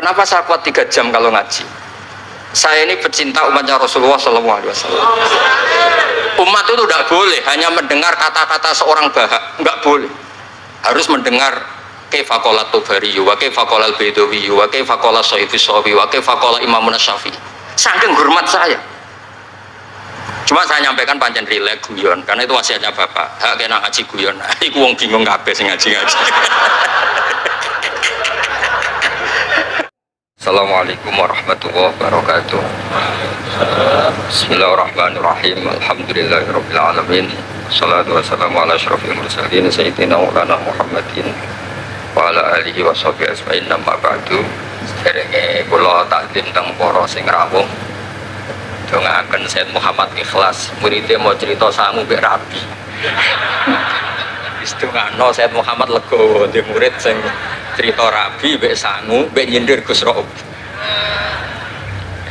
kenapa saya kuat 3 jam kalau ngaji? Saya ini pecinta umatnya Rasulullah SAW. Umat itu tidak boleh hanya mendengar kata-kata seorang bahak, nggak boleh. Harus mendengar kaifa qala Tubari, wa kaifa qala Al-Baidawi, wa kaifa qala Syafi'i Syafi'i, wa kaifa qala Imam Syafi'i. Saking hormat saya. Cuma saya nyampaikan pancen rileks guyon, karena itu wasiatnya Bapak. Hak kena ngaji guyon. Iku wong bingung kabeh sing ngaji-ngaji. Assalamualaikum warahmatullahi wabarakatuh. Bismillahirrahmanirrahim. Alhamdulillahirabbil alamin. Shalatu wassalamu ala asyrofil mursalin sayyidina Maulana Muhammadin wa ala alihi wa sahbihi ajmain. Amma ba'du. Derenge kula takdim teng para sing rawuh. Dongaaken Sayyid Muhammad Ikhlas, muridé mau cerita sangu mbek rabi. Wis dongano Sayyid Muhammad legowo di murid sing cerita rabi mbek sangu mbek nyindir Gus Raub.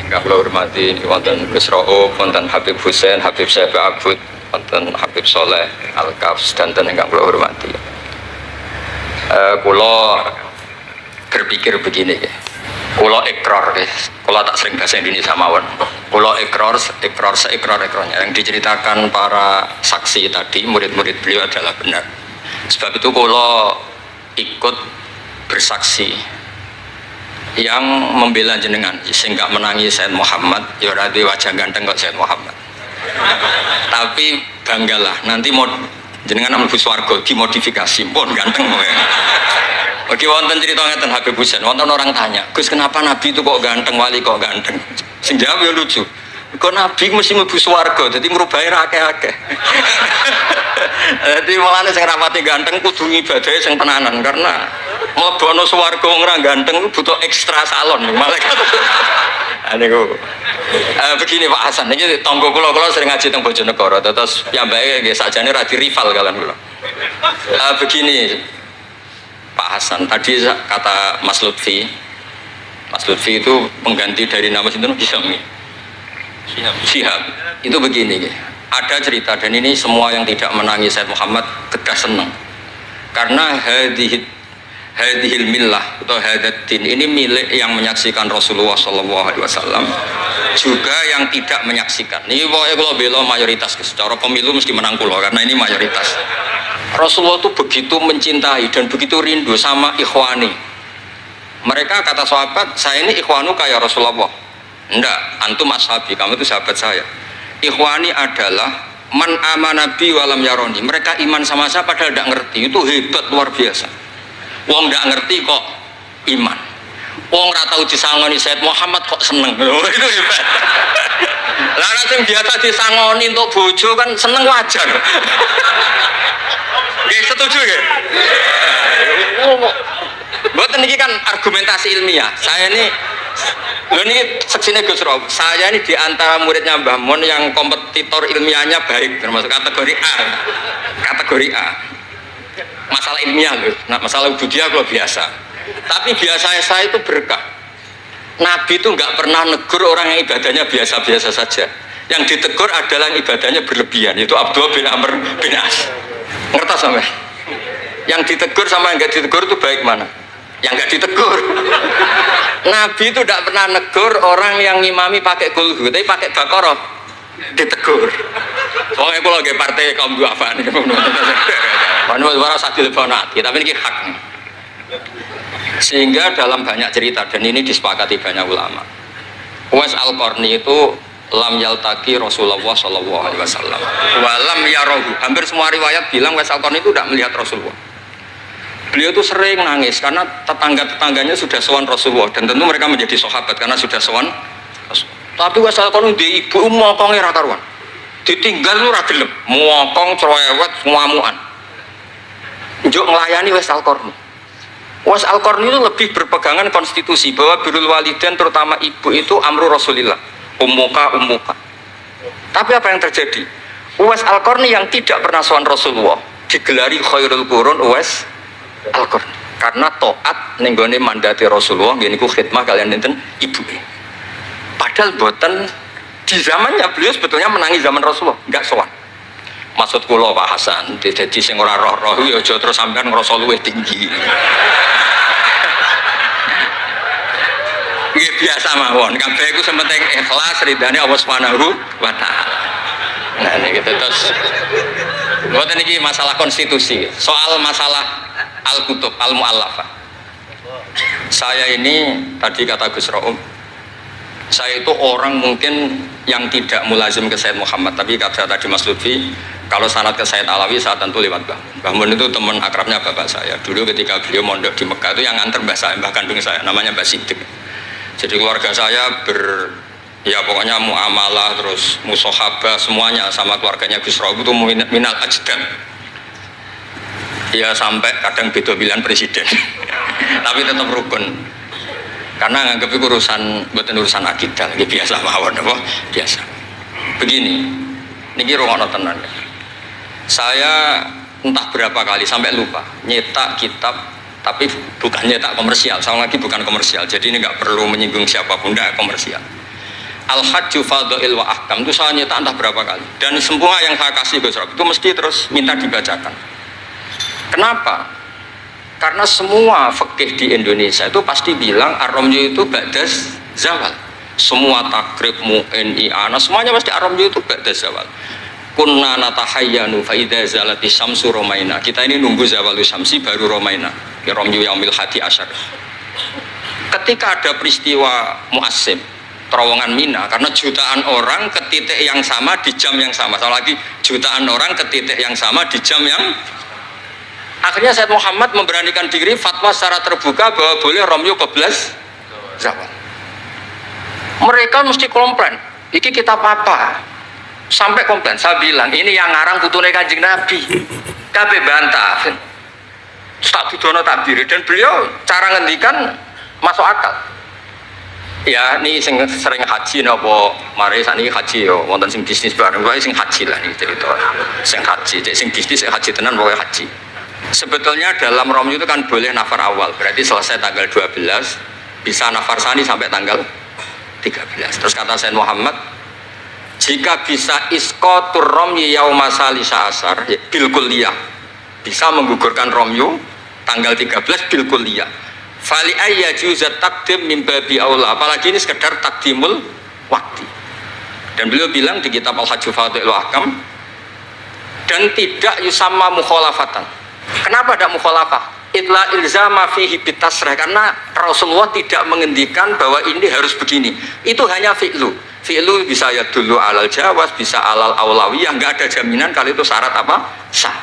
Ingkang kula hormati wonten Gus Raub, wonten Habib Husain, Habib Syafi'i Abud, wonten Habib Soleh Al-Kafs, dan ingkang kula hormati. Kula berpikir begini ya. Kula ikrar, kula tak sering bahasa Indonesia mawon. Kula seikrar-ikrarnya yang diceritakan para saksi tadi, murid-murid beliau adalah benar. Sebab itu kula ikut bersaksi yang membela jenengan, sehingga menangi Sayyid Muhammad. Ya ora wajah ganteng kok Sayyid Muhammad. Tapi banggalah nanti mau jenengan mlebu swarga dimodifikasi pun ganteng kowe. Oke, wonten cerita ngeten Habib Husain, wonten orang tanya, Gus kenapa Nabi itu kok ganteng, wali kok ganteng? Sing jawab ya lucu. Kok Nabi mesti mlebu swarga, dadi merubahi akeh-akeh. Dadi mulane sing rapati ganteng kudu ngibadahe sing tenanan, karena mlebono swarga wong ora ganteng butuh ekstra salon malaikat. Niku. Begini Pak Hasan, iki tangga kula sering ngaji teng Bojonegoro, terus piyambake nggih sakjane ra di rival kalian kula. Begini Pak Hasan, tadi kata Mas Lutfi itu pengganti dari nama sinten Syihab. Itu begini, ada cerita, dan ini semua yang tidak menangi Sayyid Muhammad kedah senang, karena hadhil millah atau hadatin ini milik yang menyaksikan Rasulullah SAW, juga yang tidak menyaksikan. Ini pokoknya kalau bela mayoritas, secara pemilu mesti menang kula, karena ini mayoritas. Rasulullah itu begitu mencintai dan begitu rindu sama ikhwani. Mereka kata sahabat, saya ini ikhwanu kayak Rasulullah. Enggak, antum ashabi, kamu itu sahabat saya. Ikhwani adalah man amanabi walam yaroni. Mereka iman sama saya padahal tidak ngerti. Itu hebat luar biasa. Wong tidak ngerti kok iman. Wong ora tau disangoni Sayyid Muhammad kok seneng. Itu hebat. Lah sing biasa disangoni untuk bojo kan seneng wajar. Nggih, setuju ya? Mboten niki kan argumentasi ilmiah. Saya ini lho niki seksine Gus Rob. Saya ini di antara muridnya Mbah Mun yang kompetitor ilmiahnya baik, termasuk kategori A. Kategori A. Masalah ilmiah lho. Nah, masalah budaya kalau biasa. Tapi biasanya saya itu berkah. Nabi itu nggak pernah negur orang yang ibadahnya biasa-biasa saja. Yang ditegur adalah yang ibadahnya berlebihan. Itu Abdullah bin Amr bin As. Ngerti sampai? Yang ditegur sama yang nggak ditegur itu baik mana? Yang nggak ditegur. Nabi itu tidak pernah negur orang yang ngimami pakai kulhu, tapi pakai Baqarah ditegur. Soalnya kalau lagi partai kaum duafa nih, suara sadil bonati, tapi ini hak. Sehingga dalam banyak cerita, dan ini disepakati banyak ulama, Uwais Al-Qarni itu lam yaltaki Rasulullah SAW walam yarohu. Hampir semua riwayat bilang Uwais Al-Qarni itu tidak melihat Rasulullah. Beliau itu sering nangis karena tetangga-tetangganya sudah sowan Rasulullah, dan tentu mereka menjadi sahabat karena sudah sowan Rasulullah. Tapi Uwais Al-Qarni di ibu mokongnya ra karuan, ditinggal lu ra gelem, mokong cerewet ngamuan njuk nglayani Uwais Al-Qarni. Uwais Al-Qarni itu lebih berpegangan konstitusi bahwa birrul walidain terutama ibu itu amru Rasulillah, ummuka. Tapi apa yang terjadi? Uwais Al-Qarni yang tidak pernah sowan Rasulullah digelari khairul qurun Uwais Al-Qarni karena taat ning gone mandate Rasulullah, nggih niku khidmah kalian enten ibu. Padahal boten di zamannya beliau sebetulnya menangi zaman Rasulullah, enggak sowan. Maksud kula Pak Hasan, dadi sing ora roh-roh ya aja terus sampean ngrasa luwih tinggi. Nggih biasa mawon. Kabeh iku sementing ikhlas ridane Allah Subhanahu wa taala. Nah niki terus mboten iki masalah konstitusi, soal masalah al-kutub al-mu'allafah. Saya ini tadi kata Gus Raum, saya itu orang mungkin yang tidak mulazim ke Sayyid Muhammad, tapi kata tadi Mas Lutfi, kalau sanad ke Sayyid Alawi saya tentu lewat Mbah. Mbah Mun itu teman akrabnya bapak saya. Dulu ketika beliau mondok di Mekah itu yang nganter mbah saya, mbah kandung saya, namanya Mbah Sidik. Jadi keluarga saya ya pokoknya muamalah terus musohabah semuanya sama keluarganya Gus Raum itu minal ajdam. Ya sampai kadang beda pilihan presiden, tapi tetap rukun. Karena nganggep itu urusan akidah, ini biasa mawon apa? Biasa. Begini, niki rungokno tenan. Saya entah berapa kali sampai lupa nyetak kitab, tapi bukan nyetak komersial. Saya lagi bukan komersial, jadi ini nggak perlu menyinggung siapapun, nggak komersial. Al-Hajju Fadha'il wa Ahkam itu saya nyetak entah berapa kali. Dan semua yang saya kasih Gus Rob itu mesti terus minta dibacakan. Kenapa? Karena semua fikih di Indonesia itu pasti bilang ar-ramyu itu ba'das zawal. Semua takrib mu'in i'ana semuanya pasti ar-ramyu itu ba'das zawal. Kunna natahayyanu fa idza zalati syamsu romaina. Kita ini nunggu zawalu syamsi baru romaina. Ya ramyu yaumil hadi asyar. Ketika ada peristiwa mu'asim terowongan Mina, karena jutaan orang ke titik yang sama di jam yang sama. Sama lagi jutaan orang ke titik yang sama di jam yang akhirnya Sayyid Muhammad memberanikan diri fatwa secara terbuka bahwa boleh romyu keblas zawal. Mereka mesti komplain, iki kitab apa? Sampai komplain, saya bilang ini yang ngarang putune Kanjeng Nabi. Kabeh bantah. Tak didono takbir dan beliau cara ngendikan masuk akal. Ya ini sering haji napa mari sakniki haji yo wonten sing bisnis bareng wae sing haji lah niki cerita. Sing haji, sing bisnis sing haji tenan pokoke haji. Sebetulnya dalam romyu itu kan boleh nafar awal, berarti selesai tanggal 12 bisa nafar sani sampai tanggal 13. Terus kata Sayyid Muhammad, jika bisa iskotur romyu yauma salisa asar bil kulliyah, bisa menggugurkan romyu tanggal 13 bil kulliyah. Fali ayya juzat takdim min babi aula, apalagi ini sekedar takdimul waktu. Dan beliau bilang di kitab Al-Hajju Fadha'il wa Ahkam, dan tidak yusamma mukhalafatan. Kenapa ada mukhalafah? Itla ilzama fihi bitasrah, karena Rasulullah tidak mengendikan bahwa ini harus begini. Itu hanya fi'lu. Fi'lu bisa ya dulu alal jawaz, bisa alal aulawiyah, nggak ada jaminan kalau itu syarat apa? Sah.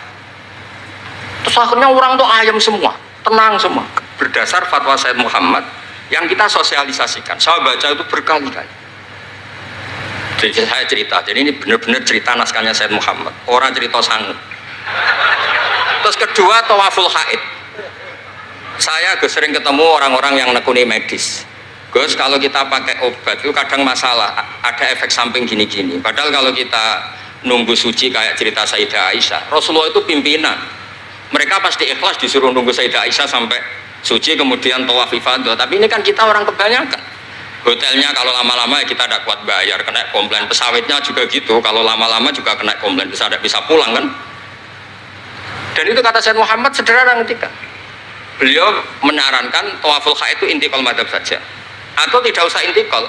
Terus akhirnya orang tuh ayam semua, tenang semua. Berdasar fatwa Sayyid Muhammad yang kita sosialisasikan. Saya baca itu berkali-kali. Jadi saya cerita, jadi ini benar-benar cerita naskahnya Sayyid Muhammad. Orang cerita sanggup. Terus kedua, tawaful haid. Saya sering ketemu orang-orang yang nekuni medis. Gus, kalau kita pakai obat itu kadang masalah, ada efek samping gini-gini. Padahal kalau kita nunggu suci kayak cerita Sayyidah Aisyah, Rasulullah itu pimpinan. Mereka pasti ikhlas disuruh nunggu Sayyidah Aisyah sampai suci kemudian tawaf ifadah. Tapi ini kan kita orang kebanyakan. Hotelnya kalau lama-lama ya kita tidak kuat bayar, kena komplain. Pesawatnya juga gitu, kalau lama-lama juga kena komplain, tidak bisa pulang kan. Dan itu kata Sayyid Muhammad sederhana ketika beliau menyarankan tawaful haid itu intikal madhab saja, atau tidak usah intikal.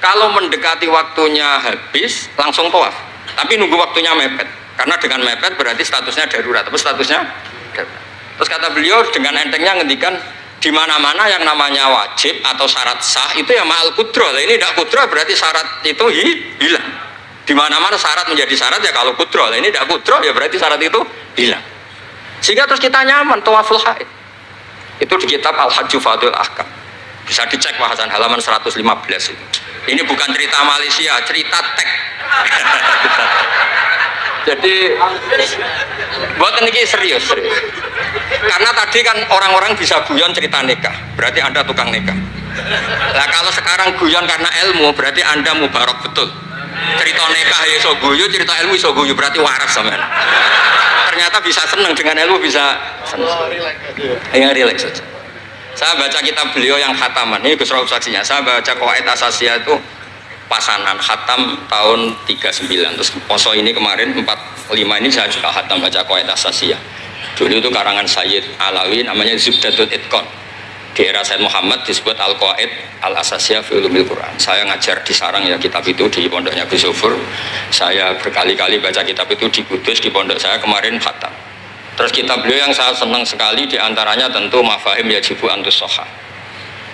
Kalau mendekati waktunya habis langsung tawaf, tapi nunggu waktunya mepet, karena dengan mepet berarti statusnya darurat, tapi statusnya darurat. Terus kata beliau dengan entengnya ngendikan di mana-mana yang namanya wajib atau syarat sah itu ya ma'al kudroh. Ini tidak kudroh berarti syarat itu hilang. Di mana-mana syarat menjadi syarat ya kalau kudroh. Ini tidak kudroh ya berarti syarat itu hilang. Sehingga terus kita nyaman tawaful haid. Itu di kitab Al-Hajju Fadha'il Ahkam. Bisa dicek bahasan halaman 115 itu. Ini bukan cerita Malaysia, cerita tek. Jadi buat ini serius. Karena tadi kan orang-orang bisa guyon cerita nikah, berarti Anda tukang nikah. Nah kalau sekarang guyon karena ilmu, berarti Anda mubarak betul. Cerita nikah iso guyu, cerita ilmu iso guyu, berarti waras sampean. Ternyata bisa senang dengan ilmu, bisa senang. Ya relax saja. Saya baca kitab beliau yang khataman, ini Gus Rauf saksinya. Saya baca Qawaid Asasiyah itu pasanan khatam tahun 39. Terus poso ini kemarin 45 ini saya juga khatam baca Qawaid Asasiyah. Dulu itu karangan Sayyid Alawi namanya Zubdatul Itqan. Di era Said Muhammad disebut Al-Qawaid Al-Asasiyah fi Ulumil Quran. Saya ngajar di Sarang ya kitab itu di pondoknya Gus Zufur. Saya berkali-kali baca kitab itu di Kudus di pondok saya kemarin khatam. Terus kitab beliau yang saya senang sekali diantaranya tentu Mafahim Yajibu Antus Soha.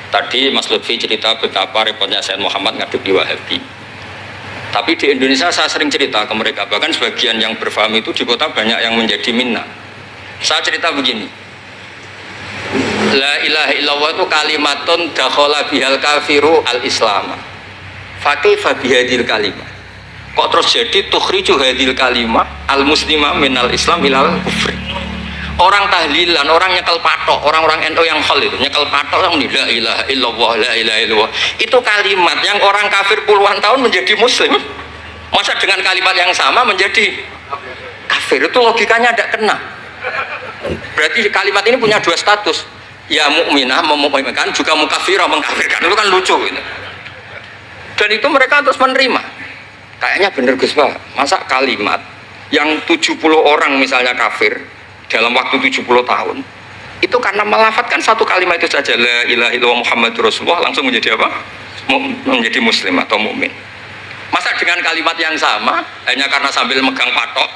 Tadi Mas Lutfi cerita betapa repotnya Said Muhammad ngadepi Wahabi. Tapi di Indonesia saya sering cerita ke mereka, bahkan sebagian yang berfaham itu di kota banyak yang menjadi minna. Saya cerita begini. La ilaha illallah itu kalimatun dakhala bihal kafiru al-islam. Fakaifa bihadil kalimah. Kok terus jadi tukhriju hadil kalimah al-muslimah minal islam ilal kufri. Orang tahlilan, orang nyekel patok, orang-orang NU yang khol itu nyekel patok orang la ilaha illallah, la ilaha illallah. Itu kalimat yang orang kafir puluhan tahun menjadi muslim. Masa dengan kalimat yang sama menjadi kafir? Itu logikanya tidak kena. Berarti kalimat ini punya dua status. Ya mukminah memukminkan, juga mukafirah mengkafirkan. Itu kan lucu gitu. Dan itu mereka terus menerima. Kayaknya bener Gus Pak, masa kalimat yang 70 orang misalnya kafir dalam waktu 70 tahun itu karena melafatkan satu kalimat itu saja, la ilaha illallah Muhammadur Rasulullah, langsung menjadi apa? Menjadi muslim atau mukmin. Masa dengan kalimat yang sama hanya karena sambil megang patok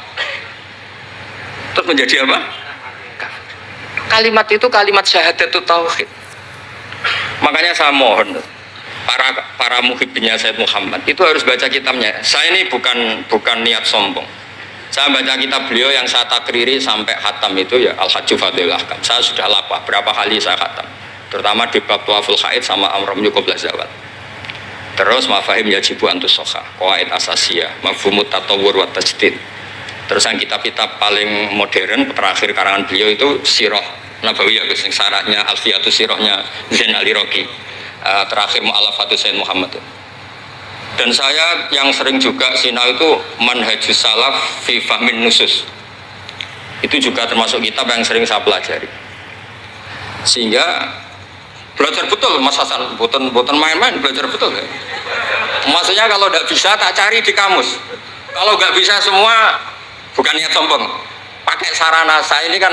terus menjadi apa? Kalimat itu kalimat syahadatul tauhid. Makanya saya mohon para muhibbinya Said Muhammad itu harus baca kitabnya. Saya ini bukan niat sombong. Saya baca kitab beliau yang saya takriri sampai khatam itu ya Al-Hajju Fadlul Ahkam. Saya sudah lapah berapa kali saya khatam. Terutama di bab Tuaful Haid sama Amram Yukobla Zawad. Terus Mafahim Yajibu Antus Soha, Qawaid Asasiyah, Mafhumut Tatawur wa Tajdid. Terus yang kitab-kitab paling modern terakhir karangan beliau itu Sirah Nabawiyah, syaratnya Alfiyatus Sirahnya Zain al-Iraqi, terakhir Mu'alafatus Sayyid Muhammad. Dan saya yang sering juga sinau itu Manhajus Salaf fi Fahmin Nusus. Itu juga termasuk kitab yang sering saya pelajari. Sehingga belajar betul Mas Hasan, boten main-main, belajar betul ya. Maksudnya kalau tidak bisa tak cari di kamus. Kalau nggak bisa semua, bukan niat sombong, pakai sarana. Saya ini kan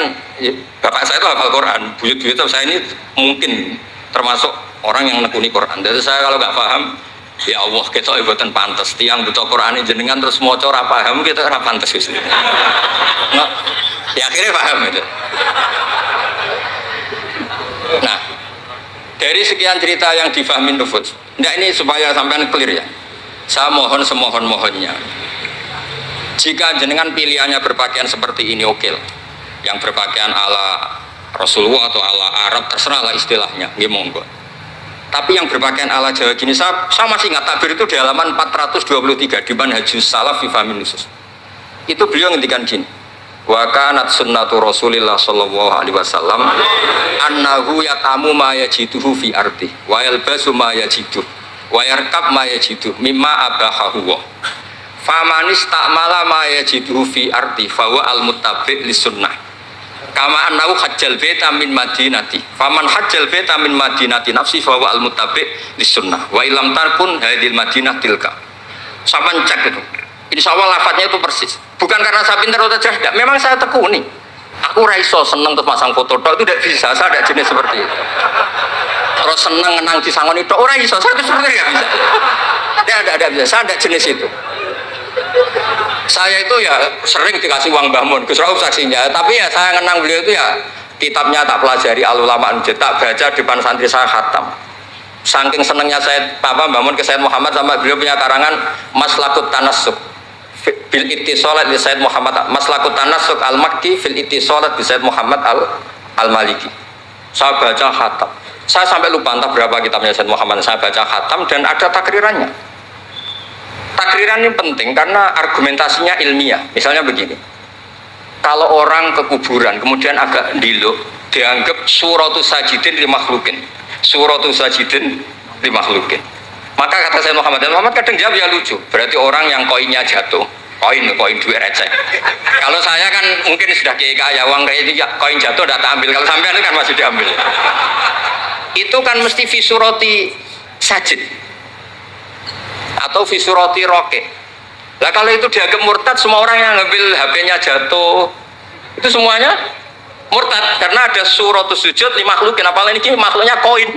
bapak saya itu hafal Quran, buyut-buyut saya ini mungkin termasuk orang yang nekuni Quran. Jadi saya kalau nggak paham, ya Allah kita ibadah pantas. Tiang butuh Quran ini jenengan terus mau cara paham kita ora pantas gitu. Nah, ya akhirnya paham itu. Nah, dari sekian cerita yang difahami nufus, nah ini supaya sampean clear ya. Saya mohon semohon-mohonnya. Jika jenengan pilihannya berpakaian seperti ini oke lah. Yang berpakaian ala Rasulullah atau ala Arab terserah lah istilahnya, nggih monggo. Tapi yang berpakaian ala Jawa gini, saya masih ingat takbir itu di halaman 423 di Manhajus Salaf fi Fahmin Nusus. Itu beliau ngendikan gini. Wa kanat sunnatu Rasulillah sallallahu alaihi wasallam annahu yatamu ma yajiduhu fi ardi wa yalbasu ma yajiduhu wa yarkab ma yajiduhu mimma abahahu wa famanis ta'mala ma yajiduhu fi ardi fawa al-muttabi' li sunnah kama annahu hajjal baita min madinati faman hajjal baita min madinati nafsi fawa al-muttabi' li sunnah wa ilam tarkun hadil madinah tilka. Sampai cek itu insya Allah lafadznya itu persis, bukan karena saya pintar atau cerdas, memang saya tekuni. Aku raiso seneng terus pasang foto tok itu tidak bisa, saya tidak jenis seperti itu. Terus seneng ngenang di sangon itu orang iso, saya itu sebenarnya tidak bisa. Tidak bisa, saya tidak jenis itu. Saya itu ya sering dikasih uang Mbah Mun, Gus Rauf saksinya, tapi ya saya ngenang beliau itu ya kitabnya tak pelajari al-ulama tak baca depan santri saya khatam. Saking senengnya saya Mbah Mun ke Said Muhammad sama beliau punya karangan Maslakut Tanassuk fil ittisalat li Said Muhammad, Maslakut Tanassuk al-Makki fil ittisalat bi Said Muhammad al-Maliki. Saya baca khatam. Saya sampai lupa entah berapa kitabnya Said Muhammad, saya baca khatam dan ada takrirannya. Takriran ini penting karena argumentasinya ilmiah. Misalnya begini, kalau orang ke kuburan kemudian agak diluk, dianggap suratus sajidin li makhlukin, suratus sajidin li makhlukin. Maka kata Said Muhammad kadang jawab ya lucu, berarti orang yang koinnya jatuh, koin duit receh. Kalau saya kan mungkin sudah kaya uang kayak itu, koin jatuh udah tak ambil, kalau sampean itu kan masih diambil. Itu kan mesti fisuroti sajid atau fisuroti roke. Lah kalau itu dianggap murtad, semua orang yang ngambil HP-nya jatuh, itu semuanya Murtad karena ada suratus sujud li makhlukin, apalagi ini makhluknya koin.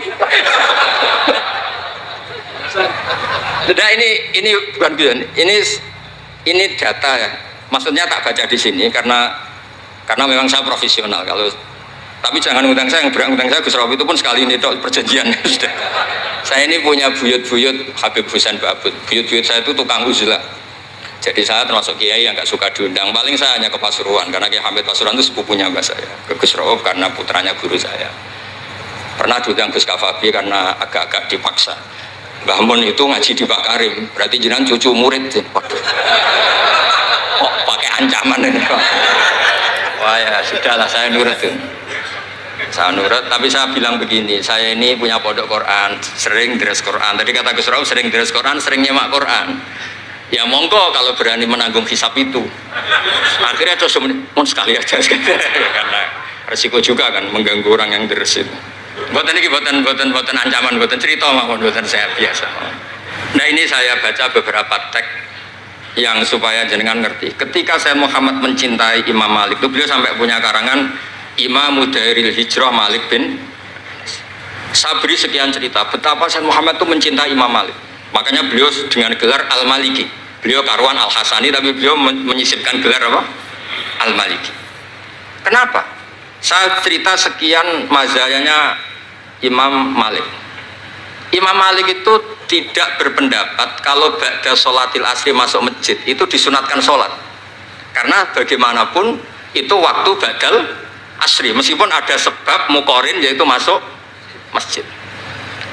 Nah ini bukan guyon, ini data ya. Maksudnya tak baca di sini karena memang saya profesional. Kalau tapi jangan ngundang saya, yang berang ngundang saya Gus Rawi itu pun sekali ini dok perjanjian. Saya ini punya buyut-buyut Habib Husain Ba'bud. Buyut-buyut saya itu tukang uzlah. Jadi saya termasuk kiai yang nggak suka diundang. Paling saya hanya ke Pasuruan karena Kiai Hamid Pasuruan itu sepupunya mbak saya. Ke Gus Rawi karena putranya guru saya. Pernah diundang Gus Kafabi karena agak-agak dipaksa. Mbah Mun itu ngaji di Pak Karim, berarti jenengan cucu murid. Waduh. Kok pakai ancaman ini? Wah ya sudahlah, saya nurut tuh. Saya nurut, tapi saya bilang begini, saya ini punya pondok Quran, sering deres Quran. Tadi kata Gus Rauf sering deres Quran, sering nyemak Quran. Ya monggo kalau berani menanggung hisab itu. Akhirnya terus sekali aja karena resiko juga kan mengganggu orang yang deres itu. Buatan ini buatan ancaman, buatan cerita maupun buatan saya biasa. Nah ini saya baca beberapa teks yang supaya jenengan ngerti. Ketika saya Muhammad mencintai Imam Malik itu beliau sampai punya karangan Imam Mudairil Hijrah Malik bin. Saya beri sekian cerita betapa Sayyid Muhammad itu mencintai Imam Malik. Makanya beliau dengan gelar Al-Maliki. Beliau karuan Al-Hasani tapi beliau menyisipkan gelar apa? Al-Maliki. Kenapa? Saya cerita sekian mazhayanya Imam Malik. Imam Malik itu tidak berpendapat kalau ba'da sholatil asri masuk masjid itu disunatkan sholat. Karena bagaimanapun itu waktu ba'dal asri, meskipun ada sebab mukorin yaitu masuk masjid.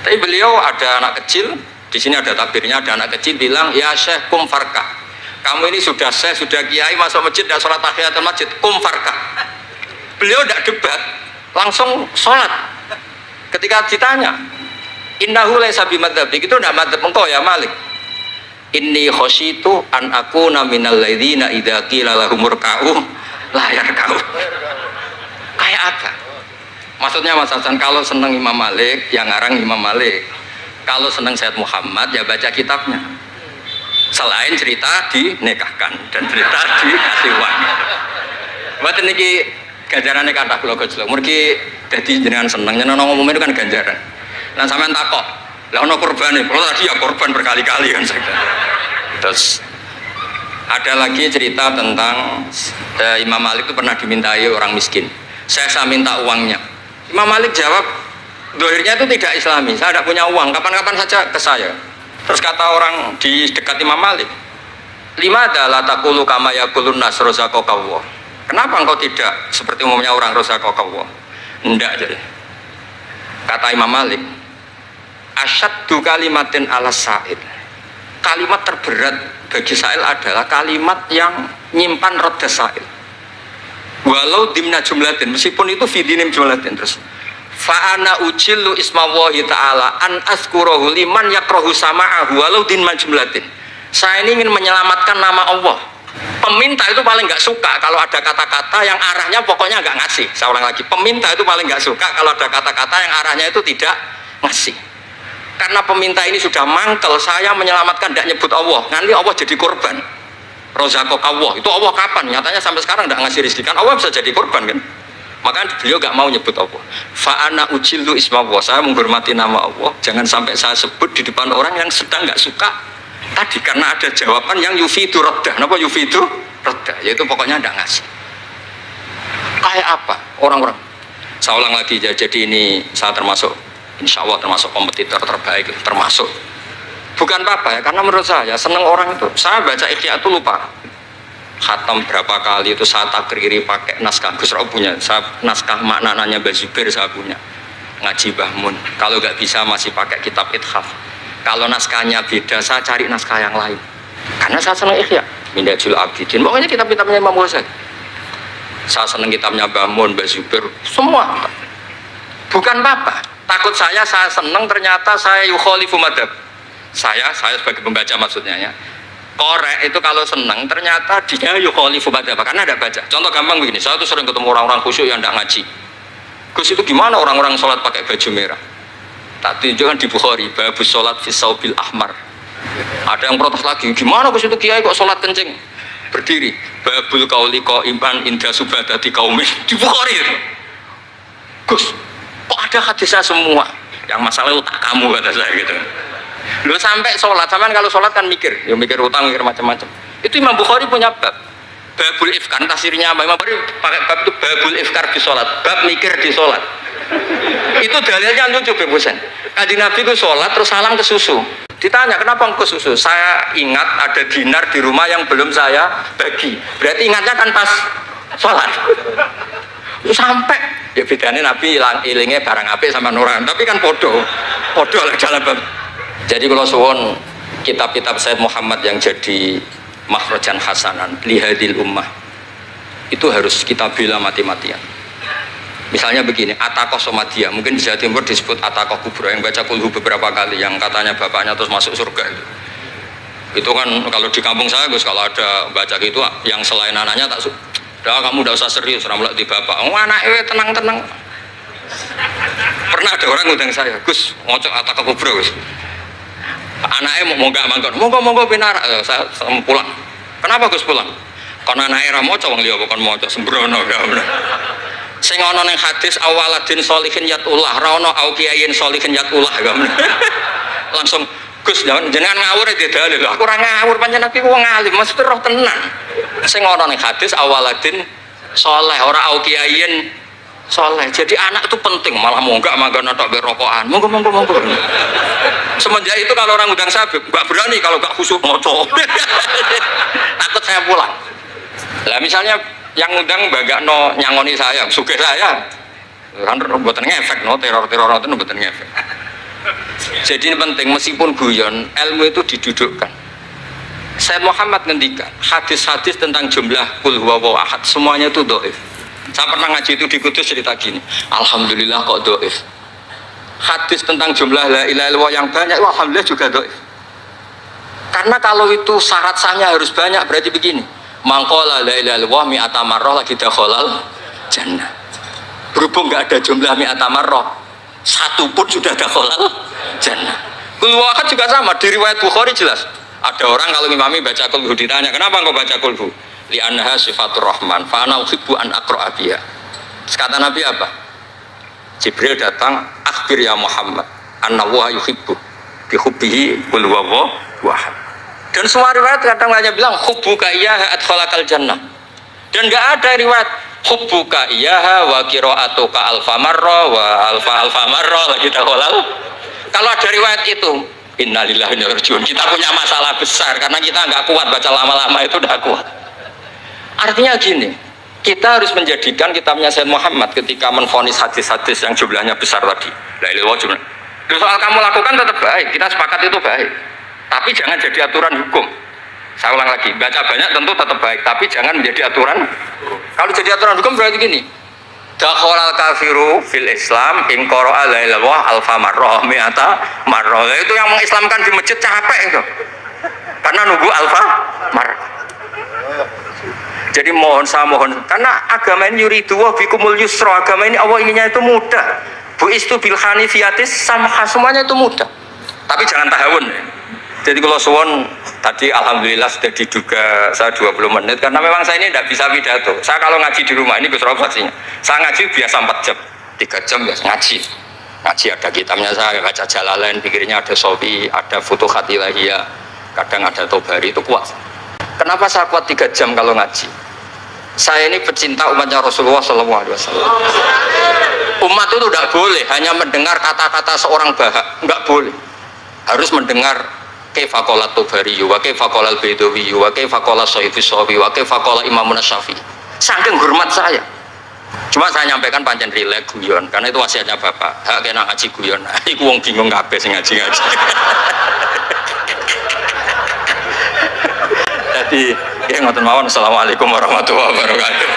Tapi beliau ada anak kecil, di sini ada tabirnya, ada anak kecil bilang, ya Syekh kum farkah. Kamu ini sudah Syekh, sudah kiai masuk masjid dan sholat tahiyatul masjid, kum farkah. Beliau tidak debat, langsung sholat. Ketika ditanya, innahu laisa bimadzhabik, itu tidak madzhab engkau ya Malik. Inni khosyitu an akuna minal ladzina idza qila lahum ruk'u la yarka'u. Kayak apa? Maksudnya Mas Hasan, kalau seneng Imam Malik, yang ngarang Imam Malik. Kalau seneng Sayyid Muhammad, ya baca kitabnya. Selain cerita dinikahkan dan cerita dikasih uang. Buat ini ganjarannya kata kula gojlok. Mergi dadi jenengan seneng, jenengan ngomong itu kan ganjaran. Nah sampean takok, lah ono korbane, kalau tadi ya korban berkali-kali kan saya. Terus ada lagi cerita tentang Imam Malik itu pernah dimintai orang miskin. Saya minta uangnya. Imam Malik jawab, dohirnya itu tidak Islami. Saya tidak punya uang. Kapan-kapan saja ke saya. Terus kata orang di dekat Imam Malik, lima adalah takulu kama yakulun nas rozaqallah. Kenapa engkau tidak seperti umumnya orang rozaqallah? Enggak jadi. Kata Imam Malik, asyaddu kalimatin ala sa'il. Kalimat terberat bagi sa'il adalah kalimat yang nyimpan roda sa'il. Walau dimna jumlatin, meskipun itu fidinim jumlatin. Terus fa'ana ujillu ismallahi ta'ala an azkurahu liman yakrahu sama'ahu walau dimna jumlatin. Saya ini ingin menyelamatkan nama Allah. Peminta itu paling nggak suka kalau ada kata-kata yang arahnya pokoknya nggak ngasih. Saya ulang lagi, peminta itu paling nggak suka kalau ada kata-kata yang arahnya itu tidak ngasih. Karena peminta ini sudah mangkel, saya menyelamatkan tidak nyebut Allah, nanti Allah jadi korban. Rozakok Allah, itu Allah kapan? Nyatanya sampai sekarang tidak ngasih rezeki, kan Allah bisa jadi korban kan? Maka beliau nggak mau nyebut Allah. Fa'ana ujillu ismallah, saya menghormati nama Allah, jangan sampai saya sebut di depan orang yang sedang nggak suka. Tadi karena ada jawaban yang yufidu raddah. Kenapa yufidu raddah? Yaitu pokoknya tidak ngasih. Kayak apa orang-orang? Saya ulang lagi, jadi ini saya termasuk, insya Allah termasuk kompetitor terbaik, termasuk. Bukan apa ya, karena menurut saya seneng orang itu. Saya baca Ikhya itu lupa. Khatam berapa kali itu saya takriri pakai naskah. Gus Rauf punya, saya naskah maknanya Mbah Zubair saya punya. Ngaji Bahmun. Kalau nggak bisa masih pakai kitab Ithaf. Kalau naskahnya beda, saya cari naskah yang lain. Karena saya seneng Ikhya. Minhajul Abidin. Pokoknya kitab-kitabnya Imam Ghazali. Saya seneng kitabnya Bahmun, Mbah Zubair, semua. Bukan apa. Takut saya seneng ternyata saya yukhalifu madhab. Saya sebagai pembaca maksudnya ya. Korek itu kalau senang ternyata dia yukhalifu madhab karena ada baca. Contoh gampang begini, saya tuh sering ketemu orang-orang khusyuk yang tidak ngaji. Gus itu gimana orang-orang sholat pakai baju merah? Tak tunjukkan di Bukhari, babus sholat fi saubil ahmar. Ada yang protes lagi, gimana Gus itu kiai kok sholat kencing? berdiri babul qauli qaiman inda subadati qaumin di Bukhari itu. Gus, kok ada hadisnya semua? Yang masalah otak kamu kata saya gitu. Lu sampai sholat, sampean kalau sholat kan mikir, ya mikir utang, mikir macam-macam. Itu Imam Bukhari punya bab. Babul ifkar, tafsirnya apa? Imam Bukhari pakai bab itu babul ifkar di sholat, bab mikir di sholat. Itu dalilnya lucu Bebusen. Kanjeng Nabi itu sholat terus salam ke susu. Ditanya kenapa ke susu? Saya ingat ada dinar di rumah yang belum saya bagi. Berarti ingatnya kan pas sholat. Sampai ya bedanya Nabi ilingnya barang apik sama orang, tapi kan podo lah dalam bab. Jadi kalau suwon kitab-kitab Sayyid Muhammad yang jadi makhrajan hasanan lihadil ummah itu harus kita bela mati-matian. Misalnya begini, Ataqah Somadia, mungkin di Jawa Timur disebut Ataqah Kubro, yang baca kulhu beberapa kali, yang katanya bapaknya terus masuk surga itu kan kalau di kampung saya Gus, kalau ada baca gitu yang selain anaknya tak udah kamu udah usah serius, ramlak di bapak. Oh anaknya tenang-tenang. Pernah ada orang ngundang saya, Gus, ngocok Ataqah Kubro Gus. Anaknya mau nggak mangkon, monggo pinar, saya pulang. Kenapa Gus pulang? Karena anaknya ramoco, wong liya bukan moco sembrono ya. Sing ana ning hadis awaladin sholihin yatullah, ra ono au kiyayin sholihin yatullah. Langsung Gus jenengan ngawur ya dalil. Aku ora ngawur pancen aku wong alim, mesti roh tenan. Sing ana ning hadis awaladin sholeh, ora au kiyayin soleh. Jadi anak itu penting, malah mau enggak makan atau berokokan. Monggo. Semenjak itu kalau orang undang saya enggak berani kalau enggak khusyuk ngocok. Takut saya pulang. Lah misalnya yang undang bagakno nyangoni saya, sugih saya. Kan mboten ngefek no, teror itu mboten ngefek. Jadi ini penting, meskipun guyon, ilmu itu didudukkan. Sayyid Muhammad ngendikan, hadis-hadis tentang jumlah kul huwallahu ahad semuanya itu dhaif. Saya pernah ngaji itu di Kudus cerita gini, alhamdulillah kok dhaif. Hadis tentang jumlah la ilaha illallah yang banyak, alhamdulillah juga dhaif. Karena kalau itu syarat sahnya harus banyak, berarti begini, mangqala la ilaha illallah mi'ata marrah lagi dakhalal jannah. Berhubung nggak ada jumlah mi'ata marrah, satu pun sudah dakhalal jannah. Kul wahad juga sama, di riwayat Bukhari jelas. Ada orang kalau imami baca kulhu ditanya, kenapa engkau baca kulhu? Li'annaha sifatur rahman fa ana uhibbu an aqra'a biha. Kata Nabi apa? Jibril datang, akhbir ya Muhammad anna wa yuhibbu bi hubbihi qul huwallahu ahad. Dan semua riwayat kadang hanya bilang hubbuka iyyaha adkhalakal jannah. Dan enggak ada riwayat hubbuka iyyaha wa qira'atuka alfa marra wa alfa marra lagi dakhalal. Kalau ada riwayat itu, innalillahi wa inna ilaihi raji'un, kita punya masalah besar karena kita enggak kuat baca lama-lama itu udah kuat. Artinya gini, kita harus menjadikan kitabnya Sayyid Muhammad ketika menvonis hadis-hadis yang jumlahnya besar tadi. La ilaha illallah. Soal kamu lakukan tetap baik, kita sepakat itu baik. Tapi jangan jadi aturan hukum. Saya ulang lagi, baca banyak tentu tetap baik, tapi jangan menjadi aturan. Kalau jadi aturan hukum berarti gini. Dakhalal kafiru fil Islam in qara'a la ilaha illallah alfa marrah mi'ata marrah. Itu yang mengislamkan di masjid capek itu. Karena nunggu alfa marrah. Jadi saya mohon, karena agama ini yuridu wa bikumul yusra, agama ini Allah inginnya itu mudah. Bu'istu bil hanifiyatis samha, semuanya itu mudah. Tapi jangan tahawun. Jadi kalau suwon tadi alhamdulillah sudah diduga saya 20 menit karena memang saya ini tidak bisa pidato. Saya kalau ngaji di rumah ini Gus Rob saksinya. Saya ngaji biasa 4 jam, 3 jam biasa ngaji. Ngaji ada kitabnya saya baca Jalalain, pikirnya ada Sofi, ada Futuhat Ilahiyah, kadang ada Tobari, itu kuat. Kenapa saya kuat 3 jam kalau ngaji? Saya ini pecinta umatnya Rasulullah SAW. Umat itu tidak boleh hanya mendengar kata-kata seorang bahak, enggak boleh. Harus mendengar kaifa qala Tobari, wa kaifa qala Al-Baidawi, wa kaifa qala Sahifus Sawi, wa kaifa qala Imamun Syafi'i. Saking hormat saya. Cuma saya nyampaikan pancen rileks guyon, karena itu wasiatnya Bapak. Hak kena ngaji guyon. Iku wong bingung kabeh sing ngaji-ngaji. Jadi, ya ngoten mawon. Assalamualaikum warahmatullahi wabarakatuh.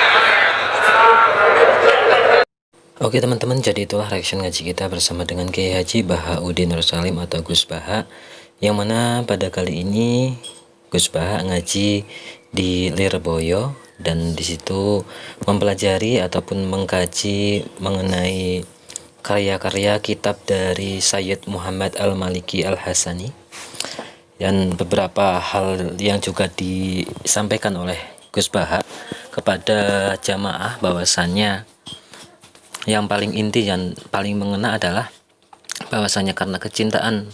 Oke teman-teman, jadi itulah reaction ngaji kita bersama dengan Kiai Haji Bahauddin Nursalim atau Gus Baha, yang mana pada kali ini Gus Baha ngaji di Lirboyo dan disitu mempelajari ataupun mengkaji mengenai karya-karya kitab dari Sayyid Muhammad Al-Maliki Al-Hasani, Dan beberapa hal yang juga disampaikan oleh Gus Baha kepada jamaah bahwasannya yang paling inti dan paling mengena adalah bahwasanya karena kecintaan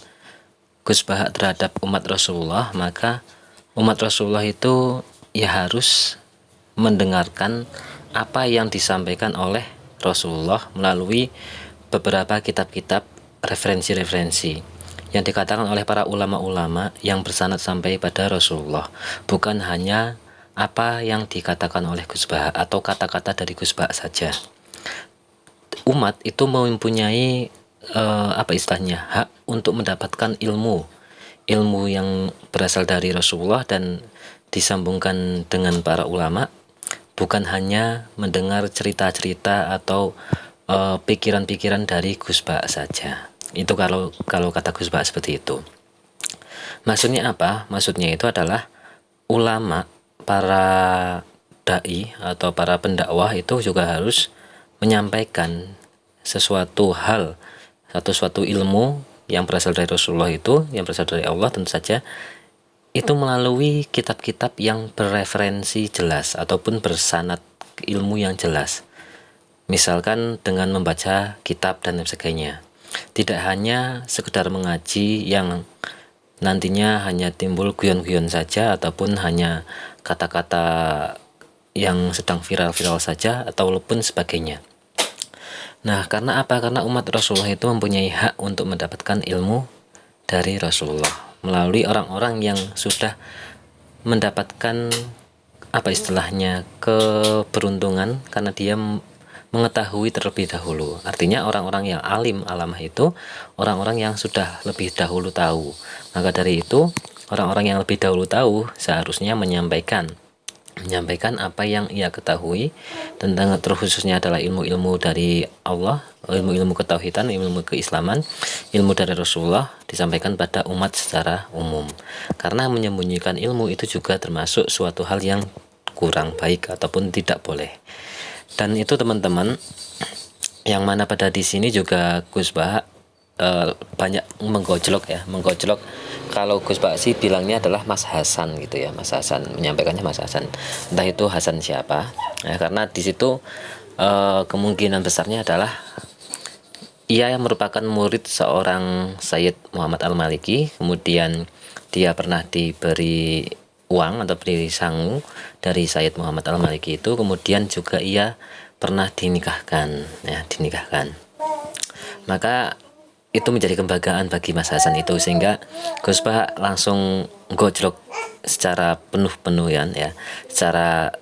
Gus Baha terhadap umat Rasulullah, maka umat Rasulullah itu ya harus mendengarkan apa yang disampaikan oleh Rasulullah melalui beberapa kitab-kitab referensi-referensi yang dikatakan oleh para ulama-ulama yang bersanad sampai pada Rasulullah, bukan hanya apa yang dikatakan oleh Gus Baha atau kata-kata dari Gus Baha saja. Umat itu mempunyai apa istilahnya, hak untuk mendapatkan ilmu yang berasal dari Rasulullah dan disambungkan dengan para ulama, bukan hanya mendengar cerita-cerita atau pikiran-pikiran dari Gus Baha saja. Itu kalau kata Gus Baha seperti itu. Maksudnya apa? Maksudnya itu adalah ulama, para dai atau para pendakwah itu juga harus menyampaikan sesuatu hal, suatu ilmu yang berasal dari Rasulullah, itu yang berasal dari Allah tentu saja, itu melalui kitab-kitab yang bereferensi jelas ataupun bersanad ilmu yang jelas. Misalkan dengan membaca kitab dan sebagainya. Tidak hanya sekedar mengaji yang nantinya hanya timbul guyon-guyon saja ataupun hanya kata-kata yang sedang viral-viral saja ataupun sebagainya. Nah, karena apa? Karena umat Rasulullah itu mempunyai hak untuk mendapatkan ilmu dari Rasulullah melalui orang-orang yang sudah mendapatkan apa istilahnya, keberuntungan karena dia mengetahui terlebih dahulu. Artinya orang-orang yang alim alamah itu orang-orang yang sudah lebih dahulu tahu. Maka dari itu orang-orang yang lebih dahulu tahu seharusnya menyampaikan apa yang ia ketahui tentang, terkhususnya adalah ilmu-ilmu dari Allah, ilmu-ilmu ketauhidan, ilmu keislaman, ilmu dari Rasulullah, disampaikan pada umat secara umum. Karena menyembunyikan ilmu itu juga termasuk suatu hal yang kurang baik ataupun tidak boleh. Dan itu teman-teman, yang mana pada di sini juga Gus Baha banyak menggojlok kalau Gus Baha sih bilangnya adalah Mas Hasan gitu ya, Mas Hasan, menyampaikannya Mas Hasan, entah itu Hasan siapa ya, karena di situ kemungkinan besarnya adalah ia yang merupakan murid seorang Sayyid Muhammad Al-Maliki, kemudian dia pernah diberi uang atau beri sangu dari Sayyid Muhammad Al-Maliki itu, kemudian juga ia pernah dinikahkan ya, maka itu menjadi kebanggaan bagi Mas Hasan itu, sehingga Gus Baha langsung gojlok secara penuh ya, secara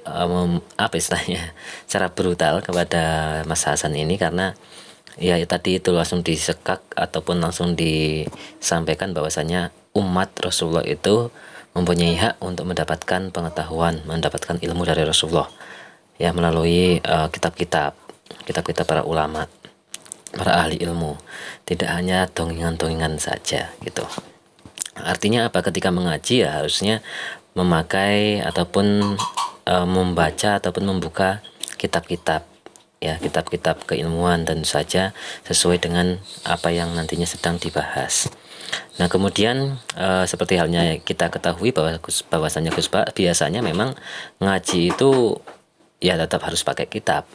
apa istilahnya, secara brutal kepada Mas Hasan ini, karena ya tadi itu langsung disekak ataupun langsung disampaikan bahwasanya umat Rasulullah itu mempunyai hak untuk mendapatkan pengetahuan, mendapatkan ilmu dari Rasulullah ya, melalui kitab-kitab para ulama, para ahli ilmu, tidak hanya dongengan-dongengan saja gitu. Artinya apa? Ketika mengaji ya harusnya memakai ataupun membaca ataupun membuka kitab-kitab ya, kitab-kitab keilmuan, dan saja sesuai dengan apa yang nantinya sedang dibahas. Nah, kemudian seperti halnya kita ketahui bahwasanya Gus Baha biasanya memang ngaji itu ya tetap harus pakai kitab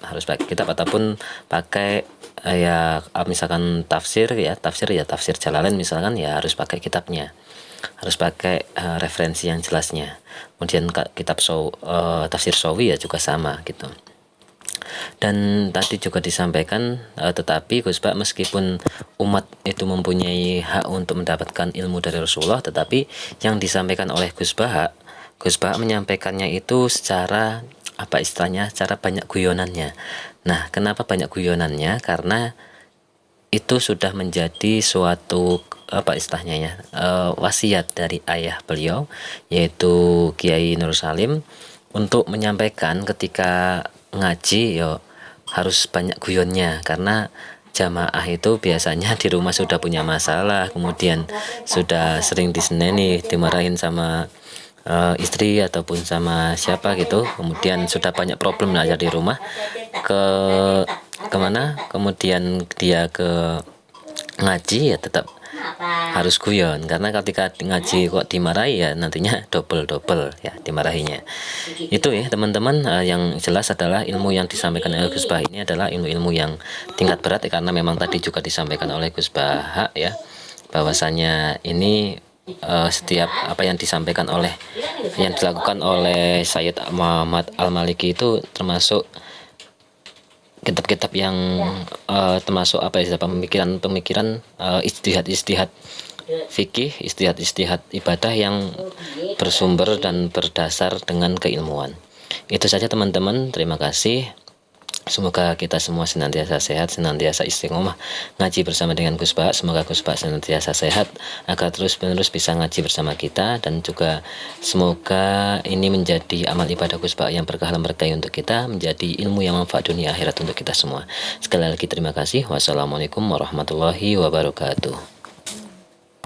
ataupun pakai ya misalkan tafsir Jalalain misalkan, ya harus pakai kitabnya, harus pakai referensi yang jelasnya. Kemudian kitab tafsir Sawi ya juga sama gitu. Dan tadi juga disampaikan tetapi Gus Baha meskipun umat itu mempunyai hak untuk mendapatkan ilmu dari Rasulullah, tetapi yang disampaikan oleh Gus Baha menyampaikannya itu secara apa istilahnya, secara banyak guyonannya. Nah, kenapa banyak guyonannya? Karena itu sudah menjadi suatu apa istilahnya ya, wasiat dari ayah beliau yaitu Kiai Nur Salim untuk menyampaikan ketika ngaji yo harus banyak guyonnya, karena jamaah itu biasanya di rumah sudah punya masalah, kemudian sudah sering diseneni, dimarahin sama istri ataupun sama siapa gitu, kemudian sudah banyak problem aja di rumah, kemana kemudian dia ke ngaji ya tetap harus guyon, karena ketika ngaji kok dimarahi ya nantinya double ya dimarahinya. Itu ya teman-teman, yang jelas adalah ilmu yang disampaikan oleh Gus Bah ini adalah ilmu-ilmu yang tingkat berat ya, karena memang tadi juga disampaikan oleh Gus Bah ya, bahwasanya ini setiap apa yang disampaikan oleh yang dilakukan oleh Sayyid Muhammad Al-Maliki itu termasuk kitab-kitab yang termasuk apa ya, pemikiran istihad fikih, istihad ibadah yang bersumber dan berdasar dengan keilmuan. Itu saja teman-teman, terima kasih. Semoga kita semua senantiasa sehat, senantiasa istiqomah ngaji bersama dengan Gus Bah. Semoga Gus Bah senantiasa sehat agar terus-menerus bisa ngaji bersama kita, dan juga semoga ini menjadi amal ibadah Gus Bah yang berkah dan berkah untuk kita, menjadi ilmu yang manfaat dunia akhirat untuk kita semua. Sekali lagi terima kasih. Wassalamualaikum warahmatullahi wabarakatuh.